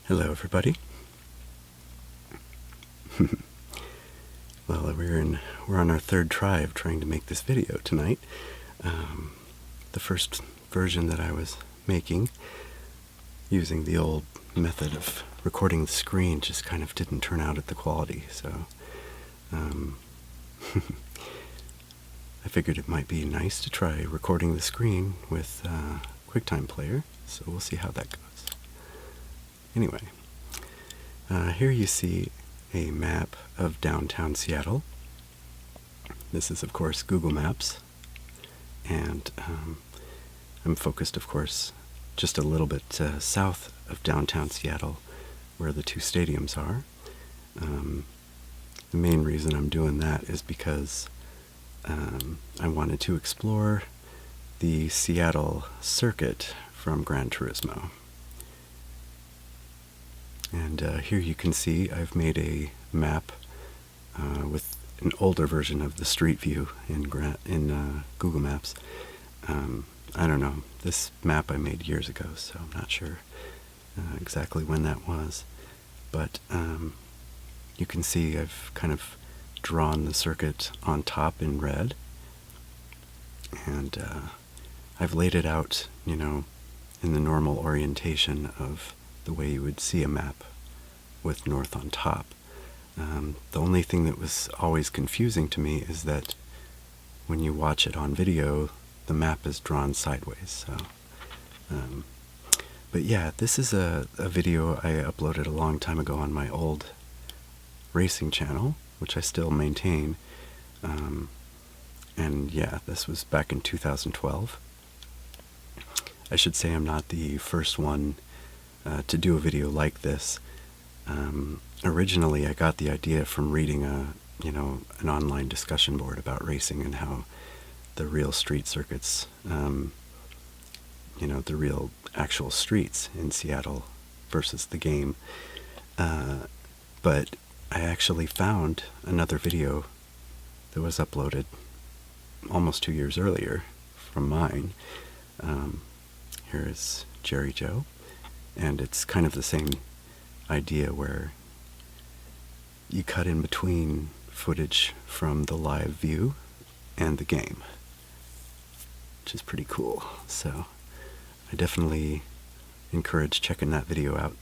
Hello, everybody. Well, we're on our third try of trying to make this video tonight. The first version that I was making, using the old method of recording the screen, just kind of didn't turn out at the quality, so I figured it might be nice to try recording the screen with QuickTime Player, so we'll see how that goes. Anyway, here you see a map of downtown Seattle. This is, of course, Google Maps, and I'm focused, of course, just a little bit south of downtown Seattle, where the two stadiums are. The main reason I'm doing that is because I wanted to explore the Seattle circuit from Gran Turismo. And here you can see I've made a map with an older version of the street view in Google Maps. I don't know, this map I made years ago, so I'm not sure exactly when that was. But you can see I've kind of drawn the circuit on top in red. And I've laid it out, in the normal orientation of the way you would see a map with north on top. The only thing that was always confusing to me is that when you watch it on video, the map is drawn sideways. So, but yeah, this is a video I uploaded a long time ago on my old racing channel, which I still maintain. And yeah, this was back in 2012. I should say I'm not the first one to do a video like this. Originally, I got the idea from reading an online discussion board about racing and how the real street circuits, the real actual streets in Seattle versus the game. But I actually found another video that was uploaded almost 2 years earlier from mine. Here is Jerry Joe. And it's kind of the same idea where you cut in between footage from the live view and the game, which is pretty cool. So I definitely encourage checking that video out.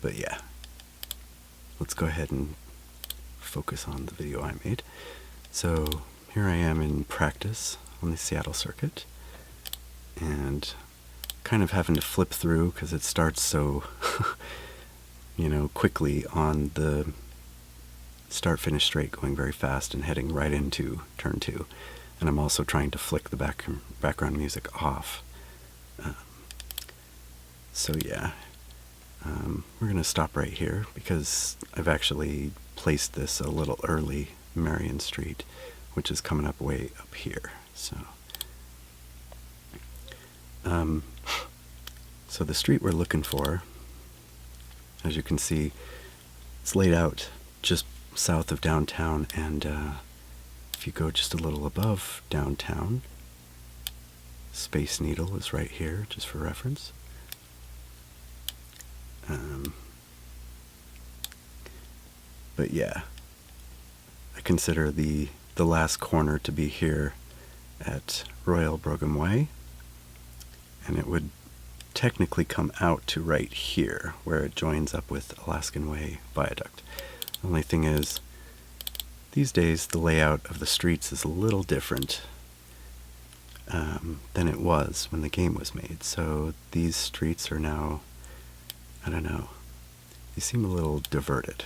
But yeah, let's go ahead and focus on the video I made. So here I am in practice on the Seattle circuit, and kind of having to flip through because it starts so, quickly on the start-finish straight, going very fast and heading right into turn 2. And I'm also trying to flick the background music off. So yeah, we're going to stop right here because I've actually placed this a little early, Marion Street, which is coming up way up here. So the street we're looking for, as you can see, it's laid out just south of downtown, and if you go just a little above downtown, Space Needle is right here, just for reference. But yeah, I consider the last corner to be here at Royal Brougham Way, and it would technically come out to right here where it joins up with Alaskan Way Viaduct. The only thing is, these days the layout of the streets is a little different than it was when the game was made. So these streets are now, I don't know, they seem a little diverted,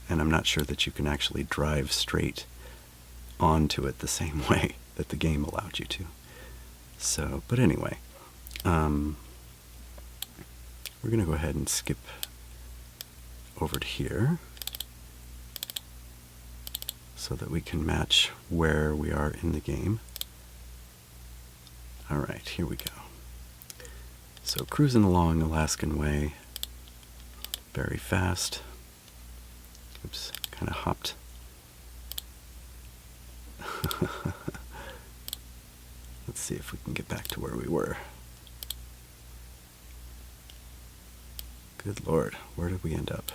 and I'm not sure that you can actually drive straight onto it the same way that the game allowed you to. So, but anyway, we're going to go ahead and skip over to here so that we can match where we are in the game. All right, here we go. So cruising along Alaskan Way very fast. Oops, kind of hopped. Let's see if we can get back to where we were. Good Lord, where did we end up?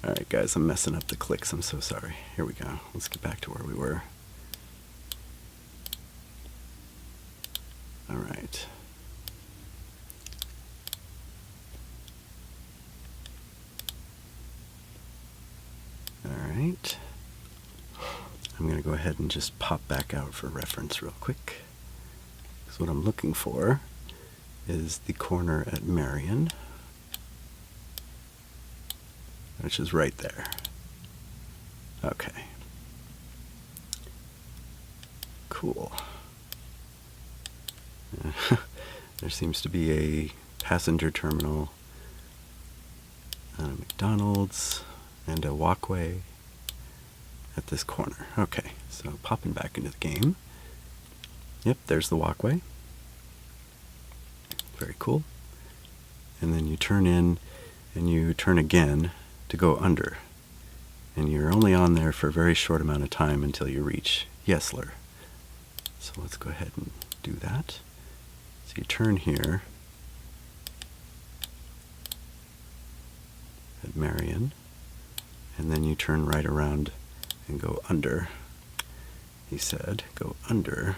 Alright guys, I'm messing up the clicks, I'm so sorry. Here we go, let's get back to where we were. Alright. Alright. I'm going to go ahead and just pop back out for reference real quick. Because what I'm looking for is the corner at Marion, which is right there. Okay. Cool. There seems to be a passenger terminal, a McDonald's, and a walkway at this corner. Okay, so popping back into the game. Yep, there's the walkway. Very cool. And then you turn in and you turn again to go under. And you're only on there for a very short amount of time until you reach Yesler. So let's go ahead and do that. So you turn here at Marion, and then you turn right around and go under. He said, go under.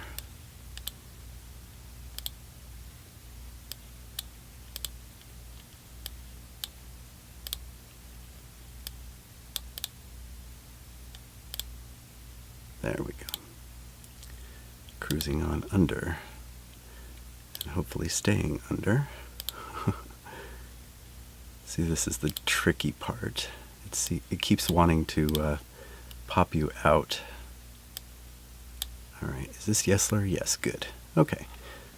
There we go. Cruising on under, and hopefully staying under. See, this is the tricky part. It keeps wanting to pop you out. Alright, is this Yesler? Yes, good. Okay,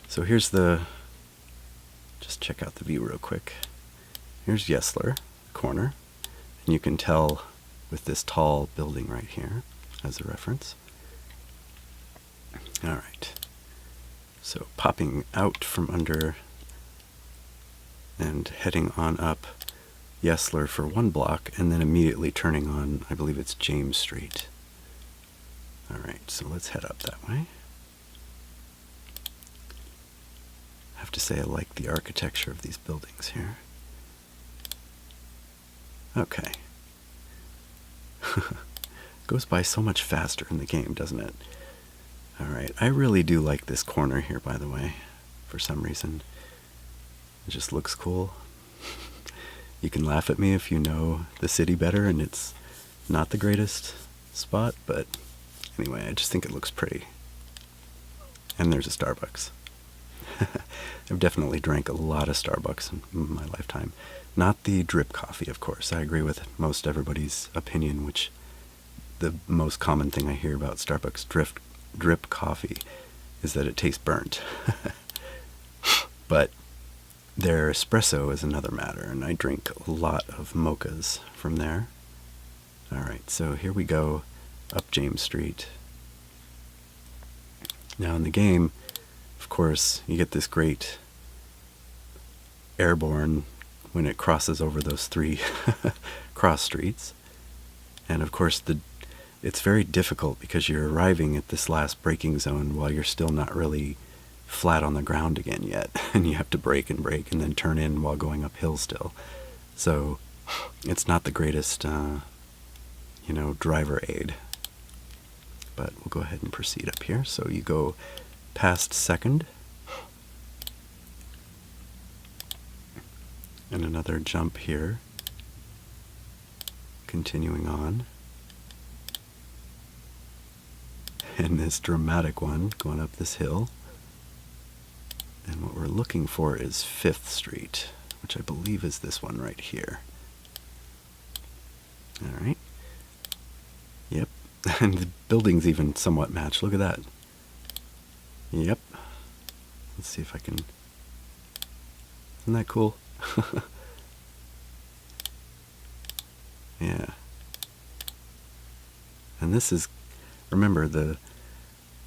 so here's just check out the view real quick. Here's Yesler, corner, and you can tell with this tall building right here as a reference. Alright, so popping out from under and heading on up Yesler for one block, and then immediately turning on, I believe it's James Street. Alright, so let's head up that way. I have to say I like the architecture of these buildings here. Okay. Goes by so much faster in the game, doesn't it? Alright, I really do like this corner here, by the way, for some reason. It just looks cool. You can laugh at me if you know the city better and it's not the greatest spot, but anyway, I just think it looks pretty. And there's a Starbucks. I've definitely drank a lot of Starbucks in my lifetime. Not the drip coffee, of course. I agree with most everybody's opinion, which the most common thing I hear about Starbucks drip coffee is that it tastes burnt. But their espresso is another matter, and I drink a lot of mochas from there. Alright, so here we go up James Street. Now in the game, of course, you get this great airborne when it crosses over those three cross streets. And of course, it's very difficult because you're arriving at this last braking zone while you're still not really flat on the ground again yet, and you have to brake and then turn in while going uphill still. So it's not the greatest, driver aid. But we'll go ahead and proceed up here. So you go past Second, and another jump here, continuing on, and this dramatic one going up this hill. And what we're looking for is 5th Street, which I believe is this one right here. Alright. Yep. And the buildings even somewhat match. Look at that. Yep. Let's see if I can... Isn't that cool? Yeah. And this is... Remember, the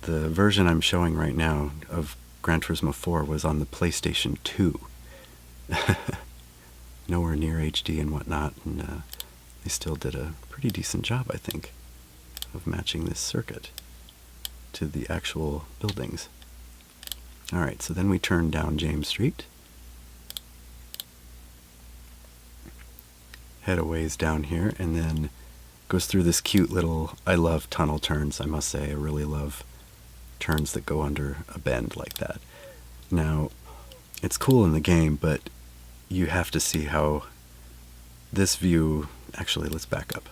version I'm showing right now of Gran Turismo 4 was on the PlayStation 2. Nowhere near HD and whatnot, and they still did a pretty decent job, I think, of matching this circuit. to the actual buildings. Alright, so then we turn down James Street. Head a ways down here, and then goes through this cute little... I love tunnel turns, I must say. I really love turns that go under a bend like that. Now, it's cool in the game, but you have to see how this view... Actually, let's back up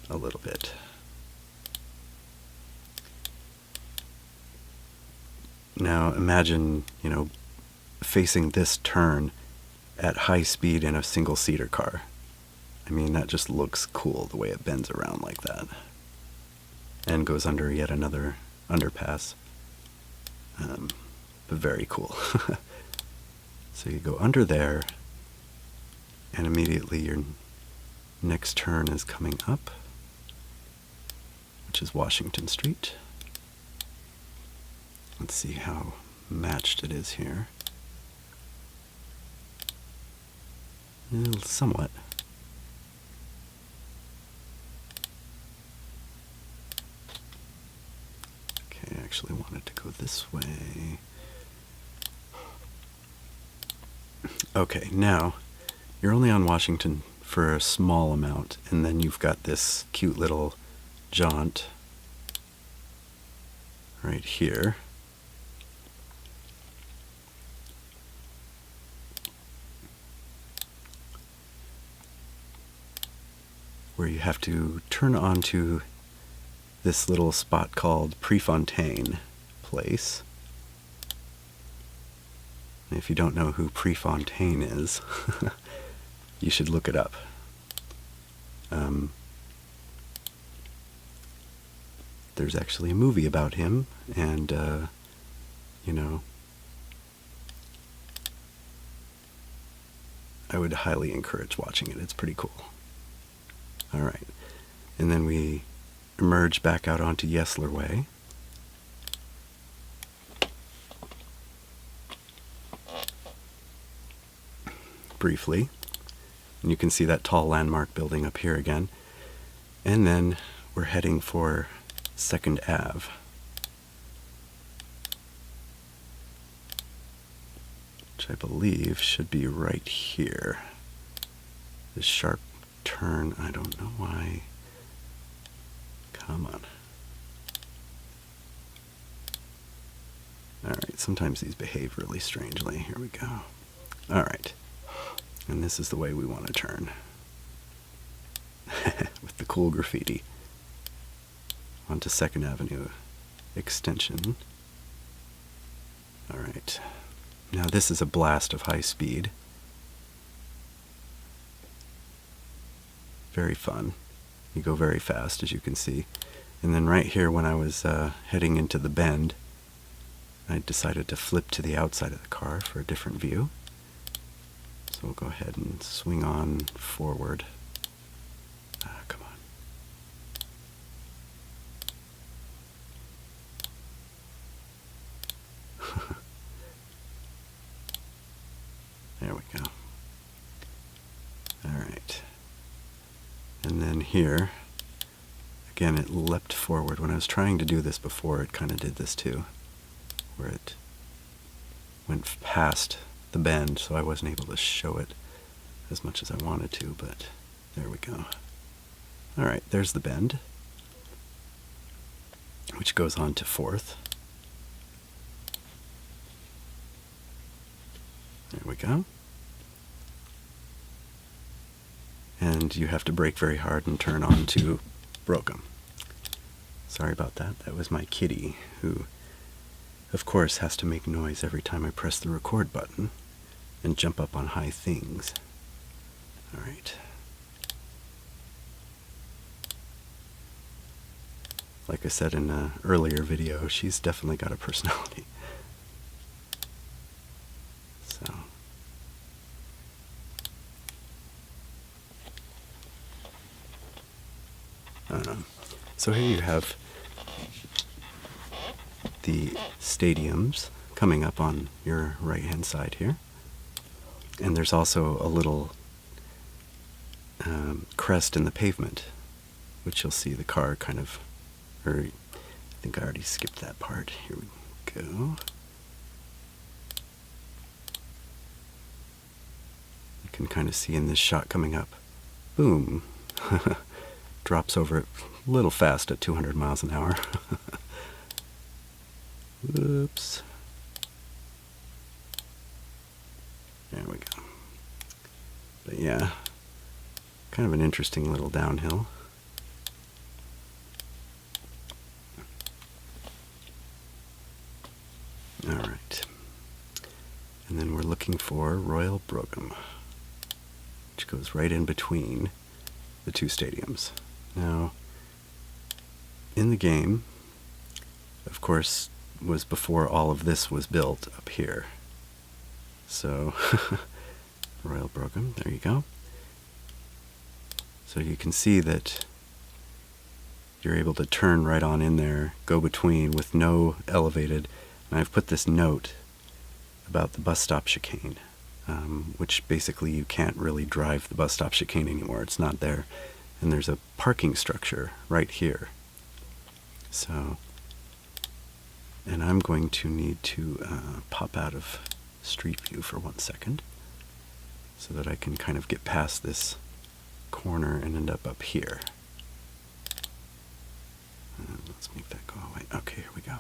a little bit. Now, imagine, facing this turn at high speed in a single-seater car. I mean, that just looks cool, the way it bends around like that. And goes under yet another underpass. But very cool. So you go under there, and immediately your next turn is coming up, which is Washington Street. Let's see how matched it is here. Somewhat. Okay, I actually wanted to go this way. Okay, now you're only on Washington for a small amount, and then you've got this cute little jaunt right here. Where you have to turn onto this little spot called Prefontaine Place. And if you don't know who Prefontaine is, you should look it up. There's actually a movie about him, and, I would highly encourage watching it. It's pretty cool. Alright, and then we emerge back out onto Yesler Way. Briefly. And you can see that tall landmark building up here again. And then we're heading for 2nd Ave. Which I believe should be right here. This sharp turn, I don't know why. Come on. Alright, sometimes these behave really strangely. Here we go. Alright. And this is the way we want to turn. With the cool graffiti. Onto 2nd Avenue Extension. Alright. Now this is a blast of high speed. Very fun. You go very fast, as you can see. And then right here, when I was heading into the bend, I decided to flip to the outside of the car for a different view. So we'll go ahead and swing on forward. Come on. There we go. Alright. And then here, again, it leapt forward. When I was trying to do this before, it kind of did this too, where it went past the bend, so I wasn't able to show it as much as I wanted to, but there we go. Alright, there's the bend, which goes on to 4th. There we go. And you have to brake very hard and turn on to Brokem. Sorry about that. That was my kitty, who, of course, has to make noise every time I press the record button and jump up on high things. Alright. Like I said in an earlier video, she's definitely got a personality. So... So here you have the stadiums coming up on your right-hand side here. And there's also a little crest in the pavement, which you'll see the car kind of, or think I already skipped that part. Here we go. You can kind of see in this shot coming up. Boom. Drops over it a little fast at 200 miles an hour. Whoops. There we go. But yeah, kind of an interesting little downhill. All right. And then we're looking for Royal Brougham, which goes right in between the two stadiums. Now, in the game, of course, was before all of this was built up here. So, Royal Brougham, there you go. So you can see that you're able to turn right on in there, go between with no elevated. And I've put this note about the bus stop chicane, which basically you can't really drive the bus stop chicane anymore. It's not there. And there's a parking structure right here. So, and I'm going to need to pop out of Street View for 1 second so that I can kind of get past this corner and end up here. Let's make that go away. Okay, here we go.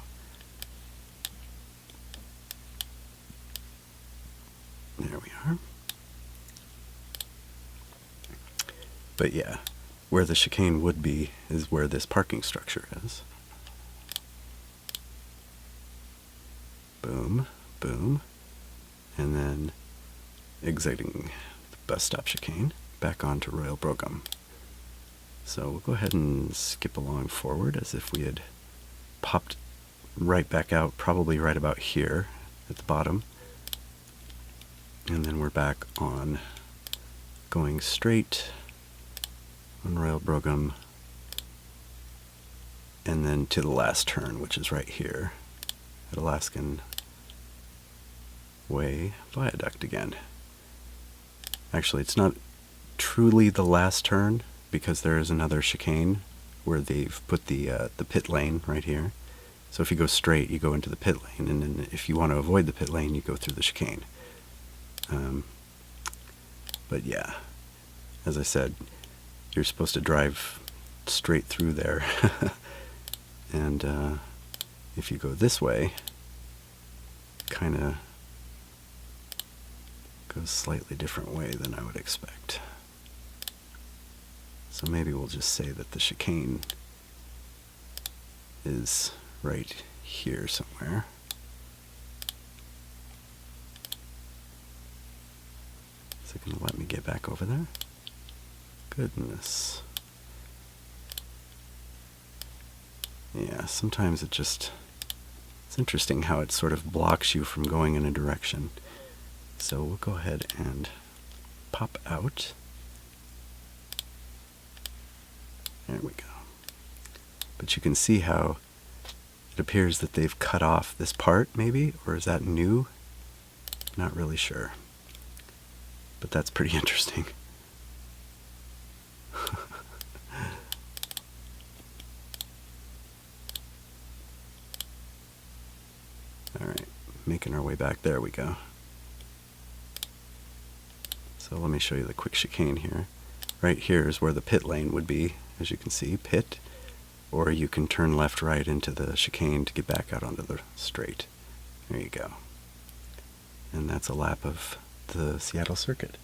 There we are. But yeah, where the chicane would be is where this parking structure is. Boom, boom. And then exiting the bus stop chicane back onto Royal Brougham. So we'll go ahead and skip along forward as if we had popped right back out, probably right about here at the bottom. And then we're back on going straight on Royal Brougham and then to the last turn, which is right here at Alaskan Way Viaduct again. Actually, it's not truly the last turn because there is another chicane where they've put the pit lane right here. So if you go straight, you go into the pit lane, and then if you want to avoid the pit lane, you go through the chicane. But yeah, as I said, you're supposed to drive straight through there. And if you go this way, kind of goes a slightly different way than I would expect. So maybe we'll just say that the chicane is right here somewhere. Is it going to let me get back over there? Goodness. Yeah, sometimes it's interesting how it sort of blocks you from going in a direction. So we'll go ahead and pop out. There we go. But you can see how it appears that they've cut off this part, maybe? Or is that new? Not really sure. But that's pretty interesting. Alright, making our way back. There we go. So let me show you the quick chicane here. Right here is where the pit lane would be, as you can see, pit. Or you can turn left, right into the chicane to get back out onto the straight. There you go. And that's a lap of the Seattle circuit.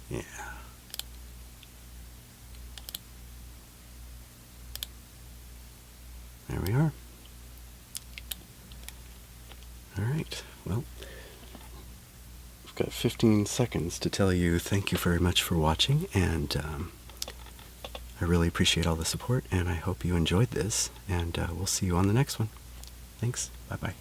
Yeah. There we are. All right. Well, I've got 15 seconds to tell you thank you very much for watching, and I really appreciate all the support, and I hope you enjoyed this, and we'll see you on the next one. Thanks. Bye-bye.